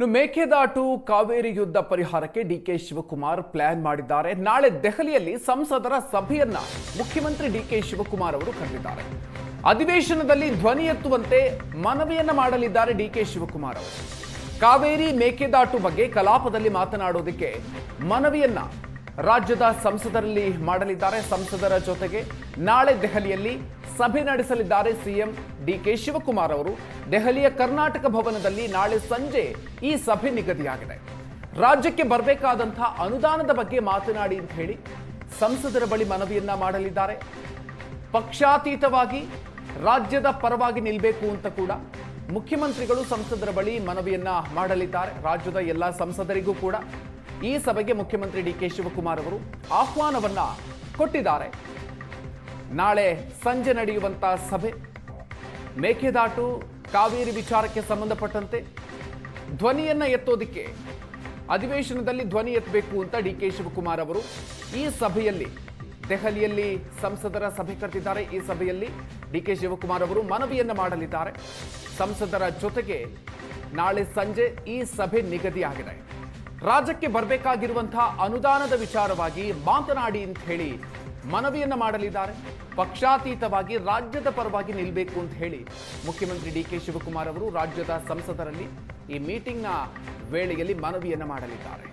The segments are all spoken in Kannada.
ಮೇಕೆದಾಟು ಕಾವೇರಿ ಯುದ್ಧ ಪರಿಹಾರಕ್ಕೆ ಡಿಕೆ ಶಿವಕುಮಾರ್ ಪ್ಲಾನ್ ಮಾಡಿದ್ದಾರೆ. ನಾಳೆ ದೆಹಲಿಯಲ್ಲಿ ಸಂಸದರ ಸಭೆಯನ್ನ ಮುಖ್ಯಮಂತ್ರಿ ಡಿಕೆ ಶಿವಕುಮಾರ್ ಅವರು ಕರೆದಿದ್ದಾರೆ. ಅಧಿವೇಶನದಲ್ಲಿ ಧ್ವನಿ ಎತ್ತುವಂತೆ ಮನವಿಯನ್ನ ಮಾಡಲಿದ್ದಾರೆ ಡಿಕೆ ಶಿವಕುಮಾರ್ ಅವರು. ಕಾವೇರಿ ಮೇಕೆದಾಟು ಬಗ್ಗೆ ಕಲಾಪದಲ್ಲಿ ಮಾತನಾಡೋದಕ್ಕೆ ಮನವಿಯನ್ನ ರಾಜ್ಯದ ಸಂಸದರಲ್ಲಿ ಮಾಡಲಿದ್ದಾರೆ. ಸಂಸದರ ಜೊತೆಗೆ ನಾಳೆ ದೆಹಲಿಯಲ್ಲಿ ಸಭೆ ನಡೆಸಲಿದ್ದಾರೆ ಸಿಎಂ ಡಿಕೆ ಶಿವಕುಮಾರ್ ಅವರು. ದೆಹಲಿಯ ಕರ್ನಾಟಕ ಭವನದಲ್ಲಿ ನಾಳೆ ಸಂಜೆ ಈ ಸಭೆ ನಿಗದಿಯಾಗಿದೆ. ರಾಜ್ಯಕ್ಕೆ ಬರಬೇಕಾದಂತಹ ಅನುದಾನದ ಬಗ್ಗೆ ಮಾತನಾಡಿ ಅಂತ ಹೇಳಿ ಸಂಸದರ ಬಳಿ ಮನವಿಯನ್ನ ಮಾಡಲಿದ್ದಾರೆ. ಪಕ್ಷಾತೀತವಾಗಿ ರಾಜ್ಯದ ಪರವಾಗಿ ನಿಲ್ಲಬೇಕು ಅಂತ ಕೂಡ ಮುಖ್ಯಮಂತ್ರಿಗಳು ಸಂಸದರ ಬಳಿ ಮನವಿಯನ್ನ ಮಾಡಲಿದ್ದಾರೆ. ರಾಜ್ಯದ ಎಲ್ಲ ಸಂಸದರಿಗೂ ಕೂಡ ಈ ಸಭೆಗೆ ಮುಖ್ಯಮಂತ್ರಿ ಡಿಕೆ ಶಿವಕುಮಾರ್ ಅವರು ಆಹ್ವಾನವನ್ನ ಕೊಟ್ಟಿದ್ದಾರೆ. ನಾಳೆ ಸಂಜೆ ನಡೆಯುವಂತಹ ಸಭೆ ಮೇಕೆದಾಟು ಕಾವೇರಿ ವಿಚಾರಕ್ಕೆ ಸಂಬಂಧಪಟ್ಟಂತೆ ಧ್ವನಿಯನ್ನ ಎತ್ತೋದಿಕ್ಕೆ ಅಧಿವೇಶನದಲ್ಲಿ ಧ್ವನಿ ಎತ್ತಬೇಕು ಅಂತ ಡಿಕೆ ಶಿವಕುಮಾರ್ ಅವರು ಈ ಸಭೆಯಲ್ಲಿ ದೆಹಲಿಯಲ್ಲಿ ಸಂಸದರ ಸಭೆ ಕರೆದಿದ್ದಾರೆ. ಈ ಸಭೆಯಲ್ಲಿ ಡಿಕೆ ಶಿವಕುಮಾರ್ ಅವರು ಮನವಿಯನ್ನ ಮಾಡಲಿದ್ದಾರೆ. ಸಂಸದರ ಜೊತೆಗೆ ನಾಳೆ ಸಂಜೆ ಈ ಸಭೆ ನಿಗದಿಯಾಗಿದೆ. ರಾಜ್ಯಕ್ಕೆ ಬರಬೇಕಾಗಿರುವಂತಹ ಅನುದಾನದ ವಿಚಾರವಾಗಿ ಮಾತನಾಡಿ ಅಂತ ಹೇಳಿ ಮನವಿಯನ್ನ ಮಾಡಲಿದ್ದಾರೆ. ಪಕ್ಷಾತೀತವಾಗಿ ರಾಜ್ಯದ ಪರವಾಗಿ ನಿಲ್ಲಬೇಕು ಅಂತ ಹೇಳಿ ಮುಖ್ಯಮಂತ್ರಿ ಡಿಕೆ ಶಿವಕುಮಾರ್ ಅವರು ರಾಜ್ಯದ ಸಂಸದರಲ್ಲಿ ಈ ಮೀಟಿಂಗ್ನ ವೇಳೆಯಲ್ಲಿ ಮನವಿಯನ್ನ ಮಾಡಲಿದ್ದಾರೆ.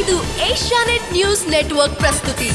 ಇದು ಏಷ್ಯಾನೆಟ್ ನ್ಯೂಸ್ ನೆಟ್ವರ್ಕ್ ಪ್ರಸ್ತುತಿ.